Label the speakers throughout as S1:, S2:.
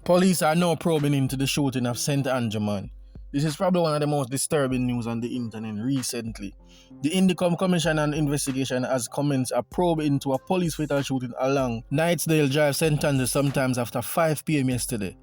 S1: Police are now probing into the shooting of St. Angerman. This is probably one of the most disturbing news on the internet recently. The Indicom Commission on Investigation has commenced a probe into a police fatal shooting along Knightsdale Drive, St. Andrews, sometimes after 5 p.m. yesterday.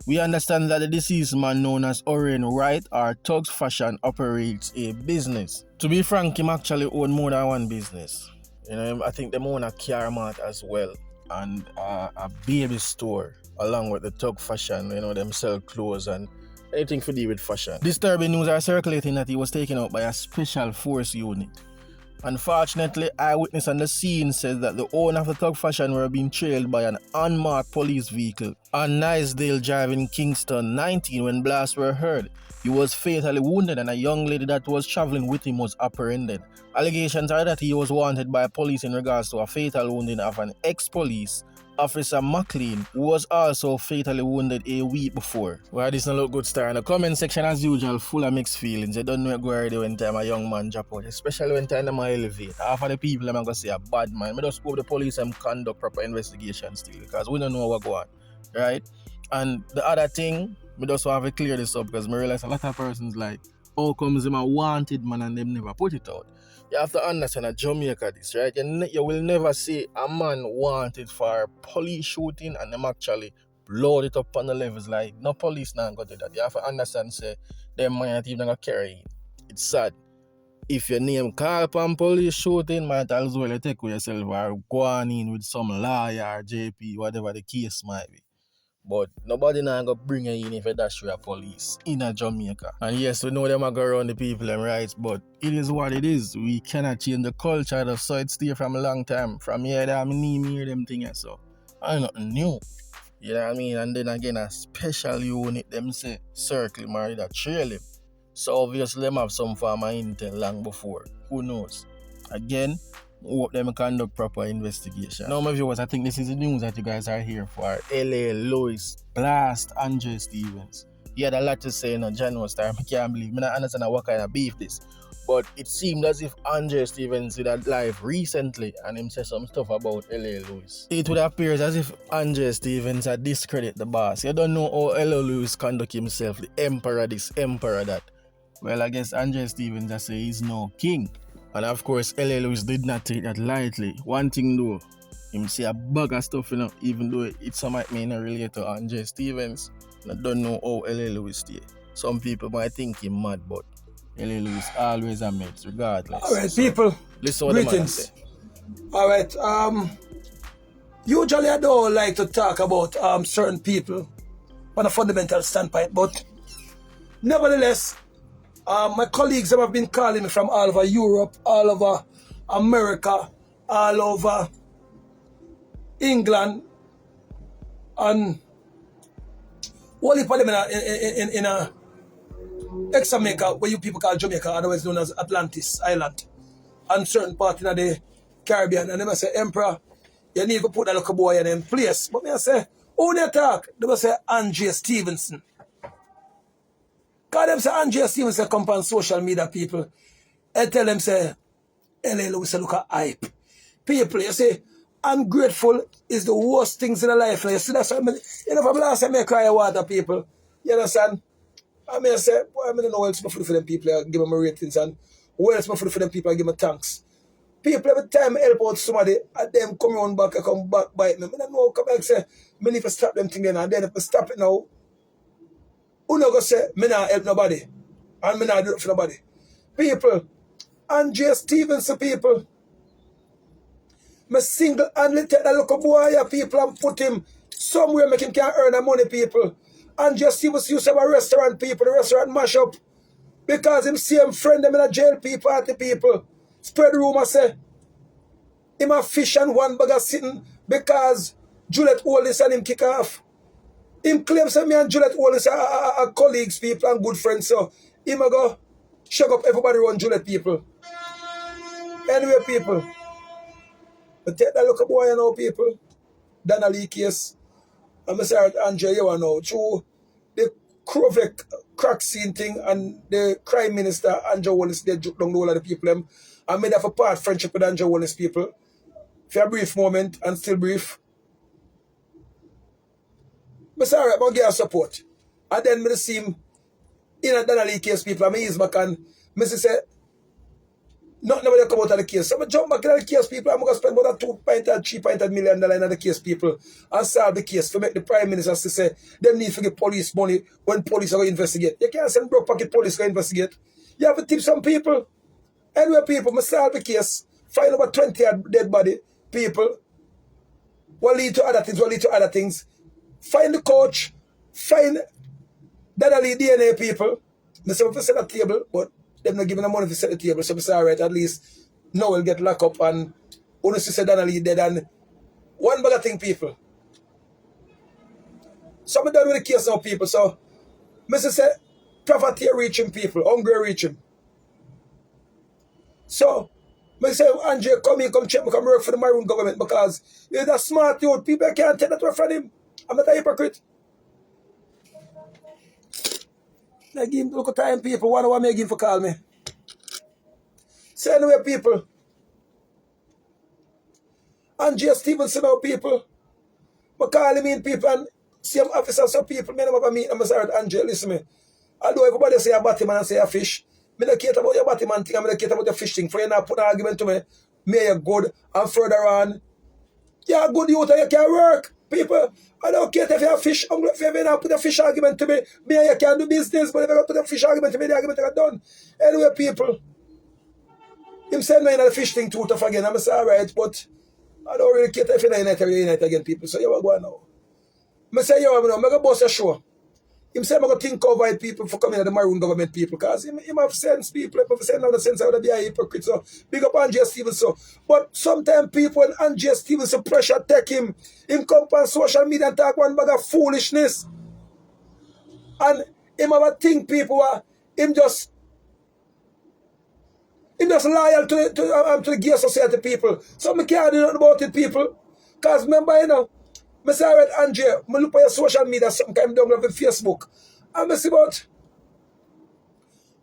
S1: We understand that the deceased man known as Orane Thugs Fashion operates a business. To be frank, him actually own more than one business. I think they own a car mart as well and a baby store along with the Thug Fashion. Them sell clothes and anything to do with fashion. Disturbing news are circulating that he was taken out by a special force unit. Unfortunately, eyewitness on the scene said that the owner of the Thug Fashion were being trailed by an unmarked police vehicle on Knightsdale Drive in Kingston 19 when blasts were heard. He was fatally wounded and a young lady that was traveling with him was apprehended. Allegations are that he was wanted by police in regards to a fatal wounding of an ex-police Officer McLean, who was also fatally wounded a week before. Well, this not look good star. In the comment section as usual, full of mixed feelings. You don't know go already when time a young man drop out, especially when time them elevate. Half of the people I'm gonna say a bad man. I just hope the police conduct proper investigation still, because we don't know what go on. Right? And the other thing, I just want to clear this up because I realize a lot of persons like, how comes them a wanted man and them never put it out? You have to understand that Jamaica this, right? You will never see a man wanted for police shooting and them actually load it up on the levels like no police now go do that. You have to understand, say, them might not even go carry it. It's sad. If your name call upon police shooting, might as well you take with yourself or go on in with some lawyer, JP, whatever the case might be. But nobody now go bring you in if you dash with a police in a Jamaica. And yes, we know them are go around the people and rights, but it is what it is. We cannot change the culture, that's so it's there from a long time. From here, I mean, hear them things, so I nothing new. You know what I mean? And then again, a special unit, them say, circle married that trail him. So obviously, them have some form of intel long before. Who knows? Again, hope them conduct proper investigation. Now, my viewers, I think this is the news that you guys are here for. L.A. Lewis blast Andre Stevens. He had a lot to say in a January time. I can't believe. I don't understand what kind of beef this. But it seemed as if Andre Stevens did a live recently and him said some stuff about L.A. Lewis. It would appear as if Andre Stevens had discredit the boss. You don't know how L.A. Lewis conduct himself, the emperor this, emperor that. Well, I guess Andre Stevens I say he's no king. And of course, L.A. Lewis did not take that lightly. One thing though, him say a bag of stuff, even though it some might mean relate to Andre Stevens. I don't know how L.A. Lewis stay. Some people might think him mad, but L.A. Lewis always a mate, regardless.
S2: All right, so, people.
S1: Listen what
S2: greetings. All right. Usually I don't like to talk about certain people on a fundamental standpoint, but nevertheless, my colleagues have been calling me from all over Europe, all over America, all over England, and all of them in a ex-Jamaica, where you people call Jamaica, otherwise known as Atlantis Island, and certain part in the Caribbean. And they must say, Emperor, you need to put that little boy in them place. But me I say, who they talk? They must say Andre Stevenson. Because them say Andre Stevenson come on social media, people. I tell them say, L.A. Lewis look at hype. People, you say, ungrateful is the worst things in the life. You see, that's what I mean. From last time I cry water, people. You understand? I mean, I say, boy, I don't know what else for them people. I give them ratings, and what else for them people, I give them thanks. People every time I help out somebody, and them come on back, I come back bite me. I don't know, come back and say, I need to stop them thing then, and then if I stop it now, who not gonna say, me not help nobody, and me not do it for nobody. People, Andre Stevenson, people, me single-handedly take that little boy here, people, and put him somewhere make him can earn the money, people. And just see what's used to have a restaurant, people, the restaurant mash up. Because him see him friend them in a jail, people, at the people. Spread rumor say, him a fish and one bag of sitting because Juliet Oldis and him kick off. Him claims that me and Juliet Oldis are colleagues, people, and good friends, so him a go shut up everybody around Juliet, people. Anyway, people, but take that look at boy, you know, people. Donnelly case. I'm sorry, Andre, you know, through the Krovek crack scene thing and the crime minister, Andrew Wallace, they took down all of the people. I made up a part friendship with Andrew Wallace people. For a brief moment, and still brief. I say, all right, I'm going to get support. And then I see him in a Donnelly case, people, and I use back and I say, nothing will come out of the case. So I jump back in the case, people. I'm going to spend about $2.3 million in the case, people, and solve the case to make the Prime Minister say, them need to get police money when police are going to investigate. You can't send broke pocket police to investigate. You have to tip some people. Anyway, people, I solve the case, find about 20 dead body, people. What lead to other things. Find the coach, find Donnelly DNA people. I say, if I set a table, but they're not giving them money to set the table. So I say, all right, at least no will get locked up and honestly say Donnelly dead. And one bag of thing, people. So I'm done with the case now, people. So I say, poverty reaching people, hungry reaching. So I say, Andre, come check me, come work for the Maroon government because you're that smart youth. People can't take that away from him. I'm not a hypocrite. I give him look at time, people. One hour me give for call me. So anyway, people. Andre Stevenson now, people. I call him in, people, and see him officers, so people, me never meet them. I say, Andre, listen me. Although everybody say a Batman and say a fish, me don't care about your Batman thing, I don't care about your fish thing. For you not put an argument to me, me you're good, and further on, you're a good youth and you can work. People, I don't care if you're a fish, if you not put a fish argument to me, you can do business, but if you put a fish argument to me, the argument is done. Anyway, people, him saying me in the fish thing too tough again, I'm say, all right, but I don't really care if you're not unite again, people, so you are going now. I say, yo, I'm going to boss a show. Him say I'm going to think over people for coming to the Maroon government people because him have sense, people. If I say no sense, I would be a hypocrite. So big up Andre Stevenson. But sometimes people when Andre Stevenson pressure take him come on social media and talk one bag of foolishness. And him have a think people are him just loyal to the gay society people. So I can't do nothing about it, people. Because remember, you know, I say, all right, Andre, I look at your social media, something I'm down on Facebook. And I see about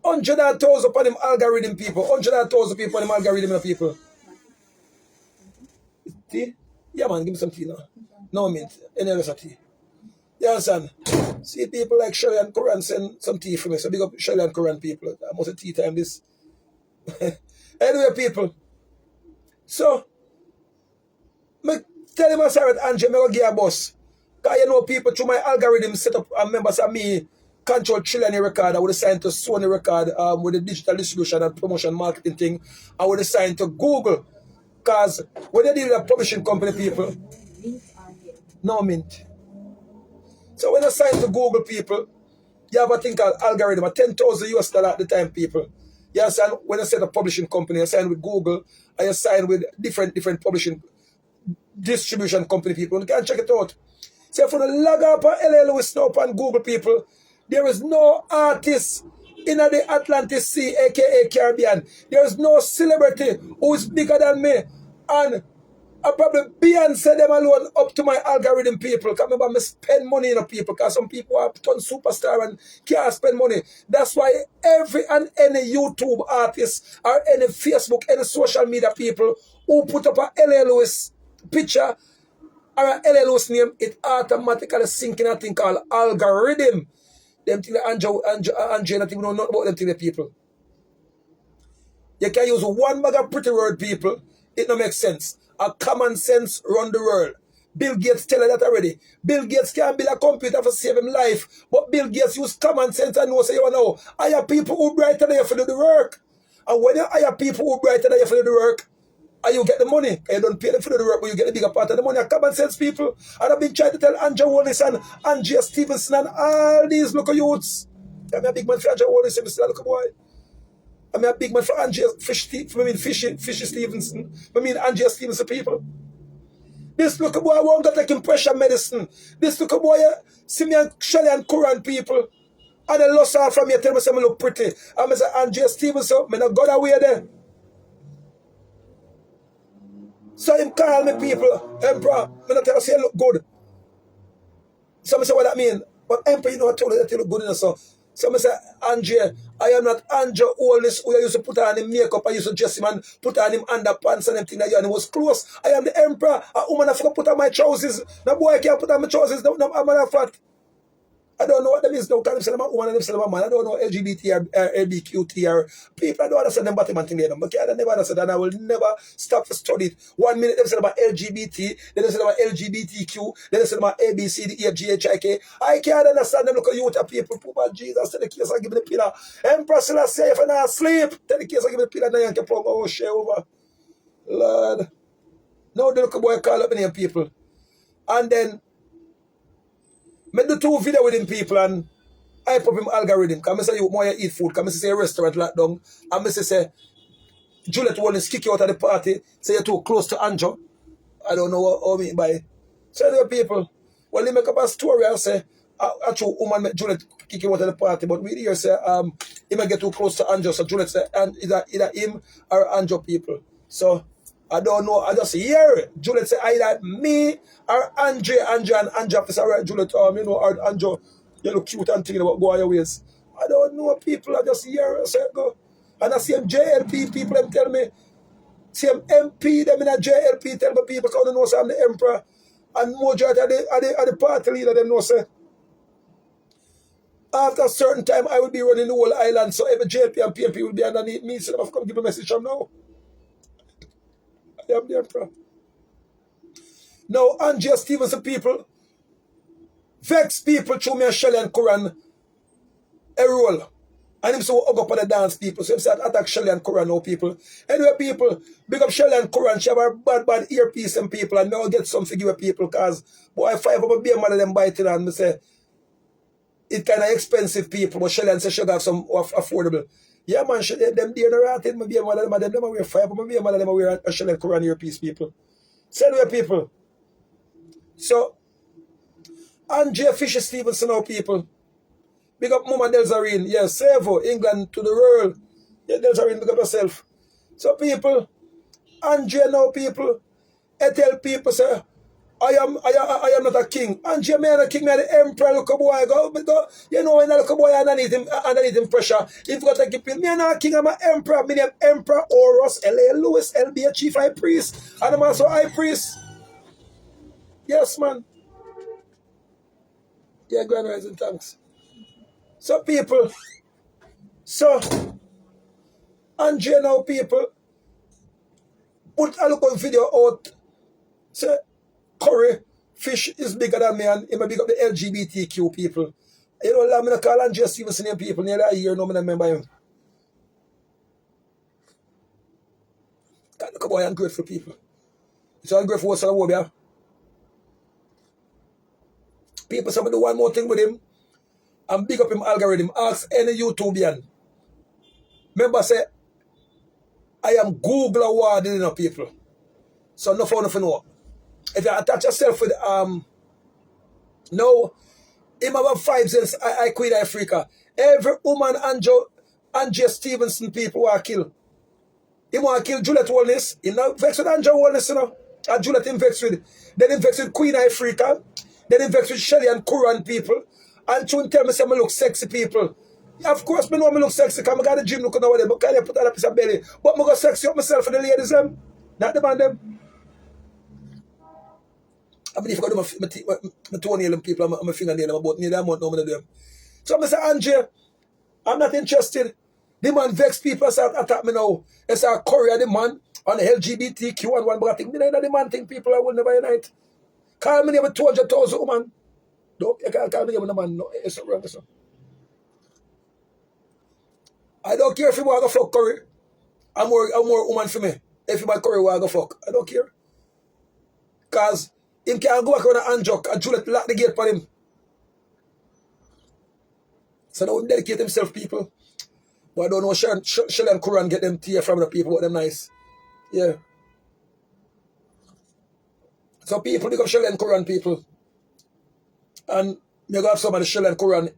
S2: 100,000 upon them algorithm people. 100,000 people on them algorithm people. Tea? Yeah, man, give me some tea now. No mint. Any other tea. You understand? See people like Shelly and Coran send some tea for me. So big up Shelly and Coran people. I must have tea time this. Anyway, people. So, I tell him I said, Andre, I'm going to get a bus. Because you know people through my algorithm set up and members of me control Trillion record. I would assign to Sony record with the digital distribution and promotion marketing thing. I would assign to Google. Because when they deal with a publishing company, people, no mint. So when I sign to Google, people, you have a thing called algorithm, a $10,000 at the time, people. You assign, when I set a publishing company, I sign with Google, I sign with different publishing distribution company, people. You can check it out. So if you log up on LA Lewis now on Google, people, there is no artist in the Atlantic Sea, aka Caribbean. There is no celebrity who is bigger than me. And I probably Beyonce them alone up to my algorithm, people. Because remember, I spend money on people. Because some people are turn superstar and can't spend money. That's why every and any YouTube artist or any Facebook, any social media people who put up a LA Lewis picture or a LA Lewis name, it automatically sync in a thing called algorithm. Them thing Andre not even know nothing about them thing, people. You can use one bag of pretty word, people. It don't make sense. A common sense run the world. Bill Gates tell you that already. Bill Gates can't build a computer for save him life. But Bill Gates use common sense and know say you know. Hire people who brighter than you for do the work. And when you hire people who brighter than you for do the work, and you get the money. And you don't pay them for the work, but you get the bigger part of the money. Common sense, people. And I've been trying to tell Andrew Wallace and Andre Stevenson and all these local youths. I'm a big man for Andrew Wallace and Mr. Local Boy. I'm a big man for Andre Fishy Stevenson. I mean Andre Stevenson, people. This local boy won't get taking pressure medicine. This local boy, see me and Shelly and Coran, people. And they lost off from me, tell me something look pretty. And I say, Andre Stevenson, I'm not going away there. So him call me, people, Emperor, I'm not tell you say you look good. So I say what that mean. But Emperor, you know I told you that you look good enough. So So I say, Andre, I am not Andre Oldest who I used to put on him makeup, I used to dress him and put on him underpants and everything like that, and it was close. I am the emperor. A woman I forgot put on my trousers. No boy can't put on my trousers. No, I'm not fat. I don't know what them is now. Can them say them a woman and them say them a man. I don't know LGBT or LBQT or people. I don't understand them bottom and thing there. But I never understand, and I will never stop to study it. 1 minute them say about LGBT, then they say about LGBTQ, then they say about A, B, C, D, E, F, G, H, I, K. I can't understand them. Look at youth of people. Papa Jesus, tell the case I give me the pillar. Emperor Selassie, if I not sleep, tell the case I give me the pillar. Now you can plug my share over. Lord. Now the little boy call up many people. And then make the 2 video with him people and hype up him algorithm. Because I say you more you eat food. Because I say a restaurant locked down. And I say Juliet Wallace kick you out of the party. Say you're too close to Anjo. I don't know what I mean by it. So there are people. Well, they make up a story and say, actually, woman make Juliet kick you out of the party. But we here say, he might get too close to Anjo. So Juliet say, and either him or Anjo people. So I don't know. I just hear it. Juliet say either me or Andre and Andre say, all right, Juliet, you know, or Andre, you look cute and thinking about go on your ways. I don't know people. I just hear it. So I go. And I see them JLP people, them tell me, see them MP, them in a JLP, tell me people, because they know say I'm the emperor. And majority of the party leader, them know say, after a certain time, I will be running the whole island, so every JLP and PMP will be underneath me, so I've come give a message from now. I am the emperor. Now, Andrea Stevenson people, vex people through me and Shelly and Quran, a role. And him so hug up on the dance people. So him say attack Shelly and Quran now people. Anyway people, big up Shelly and Quran. She have a bad earpiece and people. And now get some figure people because boy 5 of a beer man of them biting and me say it kind of expensive people. But Shelly and say she have some affordable. Yeah man, them dear no rated. My beer man of them wear 5 of my beer man of them wear a Shelly and Quran earpiece people. So anyway people. So Andrea Fisher Stevenson now people. Big up Mama Delzarine. Yes, Savo, England to the world. Yeah, Delzarine, big up yourself. So people, Andrea now people, I tell people say, I am not a king. Andrea, me not a king, me the emperor, look a boy. Go, you know, when I look a boy underneath him pressure, if you got to keep it, me not a king, I'm an emperor. Me name Emperor Oros, L.A. Lewis, LB, a chief high priest. And I'm also high priest. Yes, man. Yeah, Grand Rising, thanks. So people, so Andre now people put a look on video out. Say curry fish is bigger than me and he may big up the LGBTQ people. You know, I'm gonna call Andre Stevenson name people nearly a year now, I remember him. God, look at boy ungrateful people. It's ungrateful what's on people some do one more thing with him and big up him algorithm. Ask any YouTubian. Remember say I am Google awarded, you know, people. So no for nothing know. If you attach yourself with no, him have 5 cents I quit Africa. Every woman Andrea Stevenson people who kill. He want to kill Juliet Wallace. He not vex with Andrea Wallace, you know. And Juliet him vex with. Then he vex with Queen Africa. Then he vex with Shelly and Quran people. And Chun tell me say I look sexy people. Of course, I know I look sexy because I got the gym looking over there, but can I put on a piece of belly? But I go sexy up myself for the ladies, them. Not the man, them. I mean, if I do my toenail and people, my fingernail, I'm about nearly a month now, I do them. So I say, Andre, I'm not interested. The man vex people start attack me now. They say, Korea, the man, on the LGBTQ and one, but I think, the man think people I will never unite. Call me never 200,000 woman. No, you can't call me never the man. No, it's not wrong, so. I don't care if you want to fuck Curry. I'm more woman for me. If you want Curry, want to fuck. I don't care. Because him can't go back on a hand joke and Juliet lock the gate for him. So now dedicate himself, people. But I don't know, Shelly and Quran get them tear from the people, but them nice. Yeah. So people, become Shelly and Quran people. And you have some of the Shelly and Quran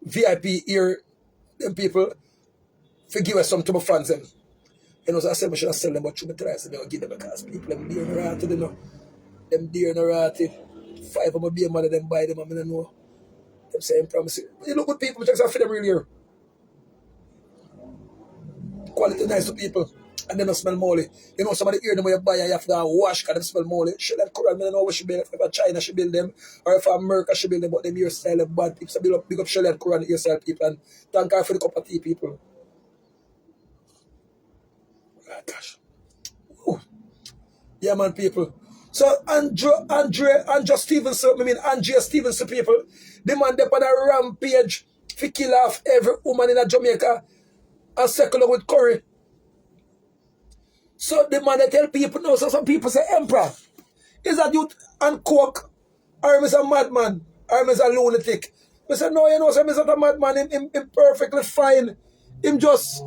S2: VIP here, them people, forgive us some to my fans them. You know, so I said I should have sell them, but you try to give them because people them dear and ratted, you know. Them dear and ratted. 5 of my beer mother them buy them, I don't know. I'm saying promise. You look good people, just for them real here. Quality nice to people. And they don't smell molly. You know, somebody hear them when you buy and you have to go and wash because they smell molly. Shit, that Quran, I don't know what she build. If China she build them, or if America she build them, but them hairstyle of bad people. So big up Shelly and Quran hairstyle people, and thank God for the cup of tea people. Oh, gosh. Ooh. Yeah, man, people. So Andrea Stevenson, Andrea Stevenson people, the man they on a rampage to kill off every woman in Jamaica and circle with curry. So the man they tell people now, so some people say, Emperor, is that youth and coke, or is a madman, or is a lunatic? I say, no, you know, so he's not a madman, him perfectly fine. Him just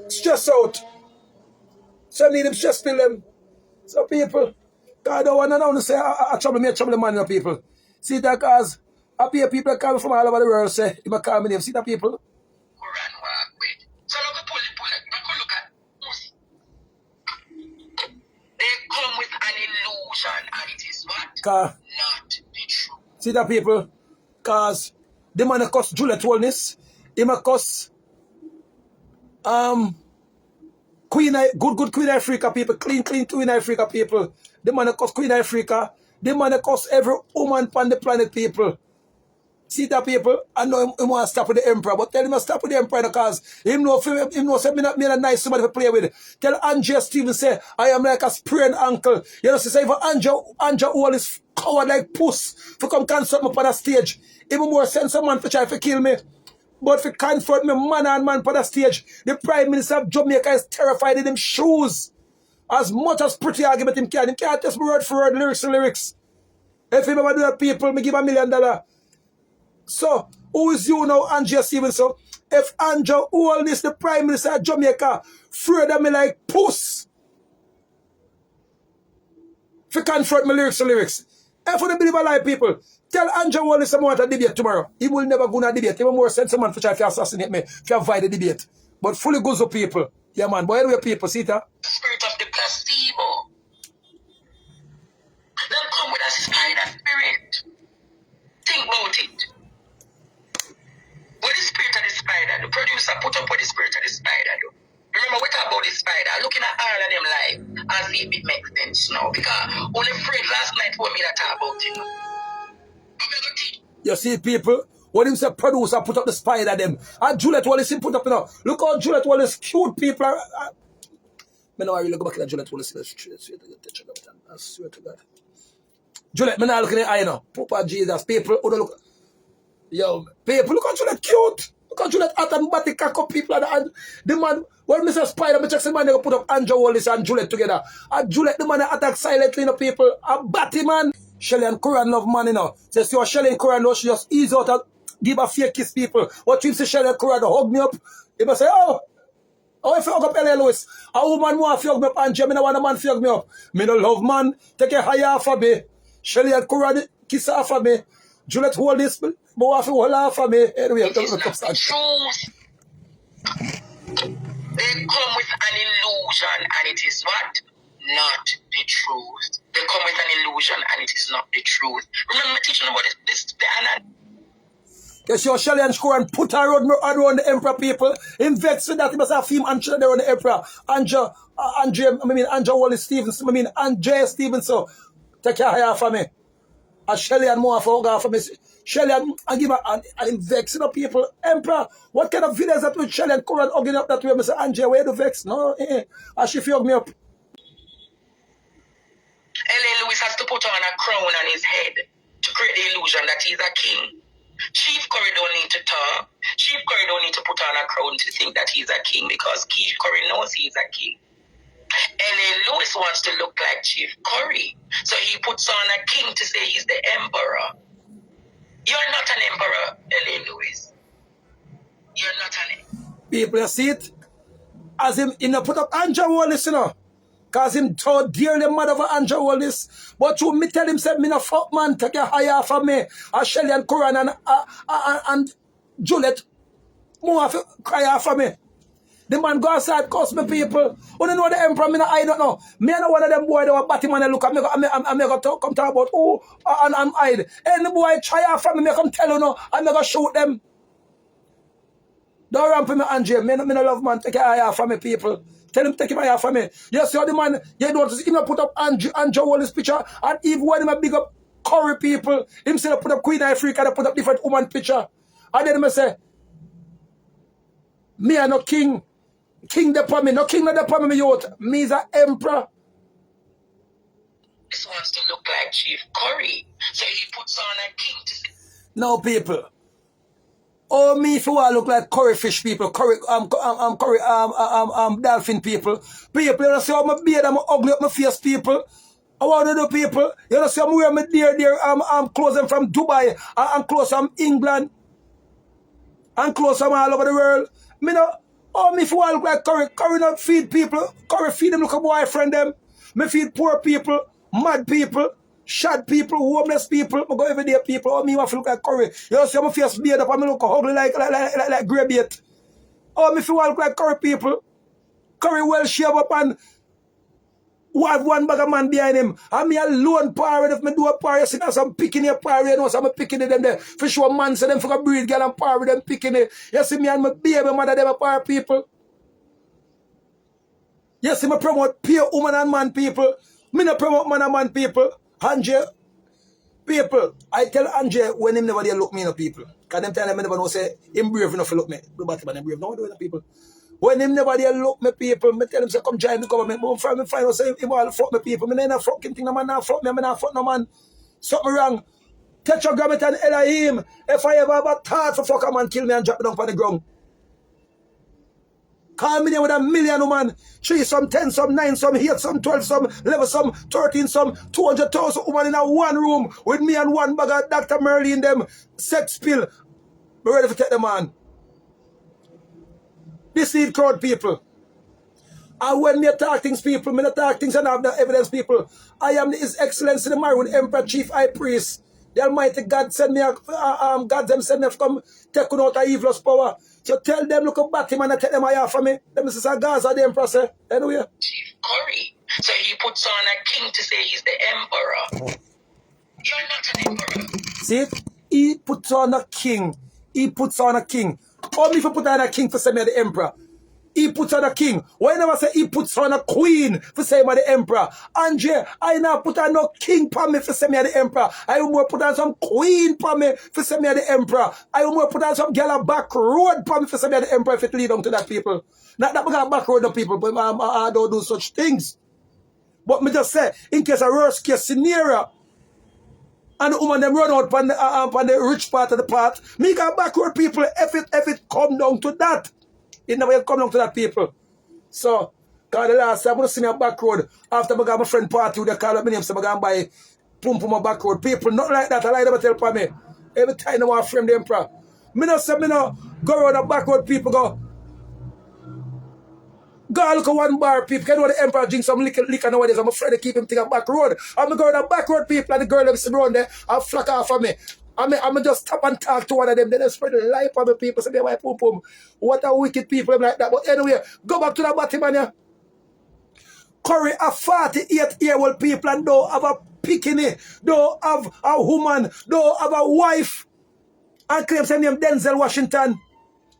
S2: stress out. So I need him stress pill them. So people, God don't want to know, say, I trouble me, I trouble the man, you know, people. See that, cause I hear people coming from all over the world say, he might call me name. See that, people?
S3: Orane walk with. So look at look at Musi. They come with an illusion, and it is what? Not the truth.
S2: See that, people? Cause the man that cost Juliet Wellness, he might cost good Queen Africa people, clean Queen Africa people. The man that cost Queen Africa, the man that cost every woman on the planet people. See that, people? I know him want to stop with the Emperor, but tell him to stop with the Emperor because him know say me not a nice somebody to play with. Tell Andrea Stevens say I am like a sprained ankle. You know, say for Andrea all is coward like puss to come cancel me up on the stage. Even more sense of man to try to kill me. But if confront me man and man on the stage, the Prime Minister of Jamaica is terrified in them shoes. As much as pretty argument him can't test me word for word, lyrics to lyrics. If him ever do that, people, me give $1 million. So, who is you now, Andrea Stevenson? If Andrea all this, the Prime Minister of Jamaica, afraid of me like puss. If you confront me lyrics to lyrics. If you don't believe a lie, people, tell Andrea all this want a debate tomorrow. He will never go on a debate. He will more send someone to try to assassinate me, to avoid the debate. But fully goes up, people. Yeah, man. But anyway, people, see that?
S3: Spirit of the placebo. Them come with a spider spirit. Think about it. What the spirit of the spider, the producer put up what the spirit of the spider do. Remember, we talk about the spider, looking at all of them live and see if it makes sense now. Because only Fred last night told me that talk about it.
S2: You see, people, when him say producer put up the spider them, and Juliet Wallace him put up, you know. Look how Juliet Wallace cute people are. I know I really go back to Juliet Wallace. I swear to God. Juliet, me not looking at the eye, you know. Papa Jesus, people, who don't look. Yo, people, look how Juliet cute. Look how Juliet hot and batty cock up people. And the man, when Mr. Spider, me check the man, they go put up Andrew Wallace and Juliet together. And Juliet, the man that attack silently, you know, people. A batty man. Shelly and Koran love man, you know. So see what Shelly and Koran know, she just ease out and give a fake kiss people. What you say Shelly and Koran hug me up, they must say, oh, if you hug up L.A. Lewis, a woman want to hug me up and me no want a man to hug me up. Me no love man, take a higher off of me. Shelly and Koran kiss off of me. Juliet hold this, but want to hold off of me. Anyway,
S3: it is not the truth. They come with an illusion and it is what? Not the truth. They come with an illusion and it is not the truth. Remember me teaching about this the
S2: Because your Shelly and Koran put her around the Emperor people. In vex with that, he must have film and children around the Emperor. Andrea Wallace Stevenson, Andrea Stevenson. Take care higher for me. And Shelly and more for me. Shelly and give her and vex the people. Emperor, what kind of videos that with Shelly and Koran hugging up that way? Mr. Andrea, where do vex? No, as she hug me up.
S3: L.A. Lewis has to put on a crown on his head to create the illusion that he's a king. Chief Curry don't need to talk. Chief Curry don't need to put on a crown to think that he's a king because Chief Curry knows he's a king. L.A. Lewis wants to look like Chief Curry, so he puts on a king to say he's the emperor. You're not an emperor, L.A. Lewis. You're not an emperor.
S2: People, you see it? As him put up Andrew Wallace, you know. Cause him told dearly mother of Andrew Wallace. But you me tell him say me no fuck man take a higher for me. And Shelly and Koran and Juliet more cry for me. The man go outside, cuss me people. When you know the emperor, I don't know. Me I know one of them boy that were batty man look at me, I'm going to come talk about, oh, and I'm hide. Any boy try out from me, I come tell you no, I'm going to shoot them. Don't ramp me, Andre. Me no love man, take your eye off from me, people. Tell him take him eye off from me. You see how the man, you don't see him put up Andre Wallis picture, and even when him big up Curry people, him say put up Queen Africa, they put up different woman picture. And then him say, me are no king. King the me, no king not the me youth. Me is an emperor.
S3: This wants to look like Chief Curry. So he puts on a king to say.
S2: No people. Oh, me if you want to look like curry fish people, curry dolphin people. People, you know see how my beard and my ugly up my face people. I want to do people. You know see I'm wearing my dear clothes them from Dubai and clothes from England. And clothes from all over the world. Me no, oh me if you want to look like curry, curry not feed people. Curry feed them look a boyfriend them. Me feed poor people, mad people. Shad people, homeless people, I go everyday people. Oh, me want to look like curry. You know, see my face beard up and me look ugly like grey bait. Oh, me feel look like curry people. Curry well shaved up and have one bag of man behind him. And me alone parade if me do a parade. See now some picking your parade, you know, some picking them there. For sure man say them for a breed girl and parade them picking it. You see me and my baby mother them a parade people. You see me promote pure woman and man people. Me no promote man and man people. Andre, people, I tell Andre when him never look me, no people. Because them tell him never know say him brave enough to look me. The Batman him brave. No, do it, people. When him never look me, people, me tell him say come join the government. But from me find out say him all fuck me, people. Me ain't a fucking thing. No man not fuck me. Me not fuck no man. Something wrong. Tetragrammaton Elohim. If I ever have a thought for fuck a man, kill me and drop me down on the ground. Call me there with a million woman. 3, some 10, some 9, some 8, some 12, some 11, some 13, some 200,000 woman in a one room with me and one bag of Dr. Merlin them sex pill. Be ready to take them on. This is crowd people. And when me attack things people, me attack things and have the evidence people. I am His Excellency the Maroon Emperor Chief High Priest. The Almighty God send me God them send me to come take out a evil's power. So tell them look up back him and take them away from me. Them is a Gaza the Emperor say. Anyway.
S3: Chief Curry. So he puts on a king to say he's the emperor. You're not an emperor.
S2: See it? He puts on a king. He puts on a king. Only if you put on a king for say me the emperor. He puts on a king. Why never say he puts on a queen for say me the emperor? Andre, I now put on no king for me for say me the emperor. I will more put on some queen for me for say me the emperor. I will more put on some girl back road for me for say me the emperor if it lead on to that people. Not that we got back road no people, but I don't do such things. But me just say, in case a worst case scenario, and the woman them run out on the rich part of the path, me got backward people if it come down to that. It never come down to that people. So, because the last time I see me a back road, after I got my friend party, they call up my name, so I go and buy pum pum a back road. People not like that, I like them to tell for me. Every time they want to frame the emperor. Me not say me no go around the back road, people go look at one bar, people. Can you know the emperor drink some liquor nowadays? I'm afraid to keep him taking a back road. I'm going to back road people and the girl them sit around there and flock off of me. I'm just stop and talk to one of them. Then they spread the life on the people. Say, why pum pum? What a wicked people like that. But anyway, go back to the bottom man. Yeah. Curry a 48-year-old people and don't have a picking, don't have a woman, don't have a wife. And claim say name Denzel Washington.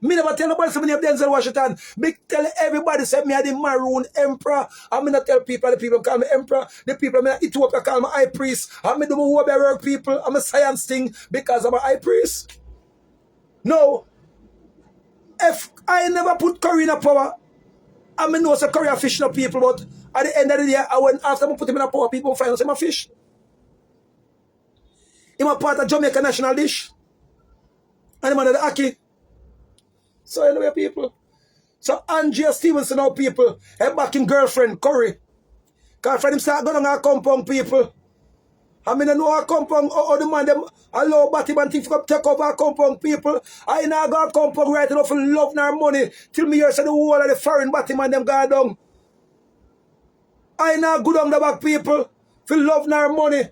S2: Me never tell nobody say me name Denzel Washington. Me tell everybody say me are the Maroon Emperor. And me not tell people, the people call me Emperor. The people in Ethiopia call me High Priest. And me do my work work people. I'm a science thing because I'm a High Priest. No. If I never put curry in a power, I mean know it's a curry a fish no people, but at the end of the day, after I put him in a power, people find out him a fish. Him a part of Jamaica national dish. And him under the Aki. So anyway, people. So Andrea Stevenson now people, head back in girlfriend, Curry. Because friend him start going on our compound people. I mean I know our compound, all the man them allow Batman thing to take over our compound people. I now got compound right enough for love nor money. Till me hear say the whole of the foreign Batman them go down. I now go down the back people for love nor money.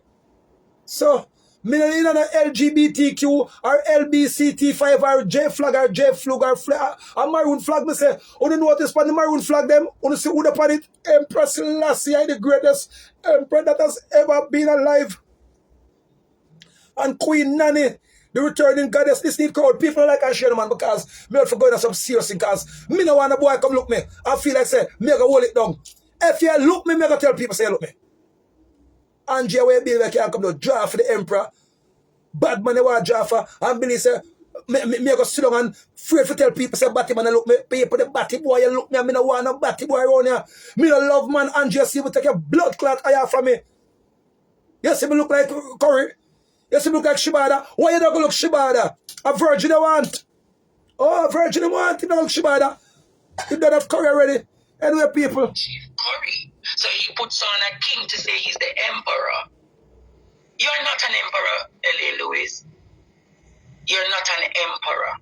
S2: So Me no in an LGBTQ or LBCT5 or J flag or J flug or a maroon flag. Me say, you don't notice on the maroon flag them? You see who upon it? Empress Selassie, the greatest emperor that has ever been alive. And Queen Nanny, the returning goddess. This need crowd. People like I share, man, because me have to go into some serious because me no want a boy come look me. I feel like say, me go hold it down. If you look me, me go tell people say look me. Angie will be like you come to draw for the emperor. Bad man, they want to draw for. And Billy say, me go sit down and afraid to tell people say batty man look me. People the batty boy you look me. Me no want no batty boy around here. Me no love man. Angie see me take a blood clot eye from me. You see me look like Curry. You see me look like Shibada. Why you don't go look Shibada? A virgin I want. Oh, a virgin I want. You don't look Shibada. You don't have Curry already. Anyway, people.
S3: Chief Curry. So he puts on a king to say he's the emperor. You're not an emperor, L.A. Lewis. You're not an emperor.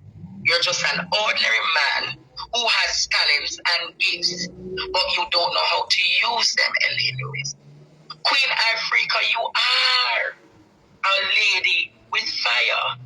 S3: You're just an ordinary man who has talents and gifts, but you don't know how to use them, L.A. Lewis. Queen Africa, you are a lady with fire.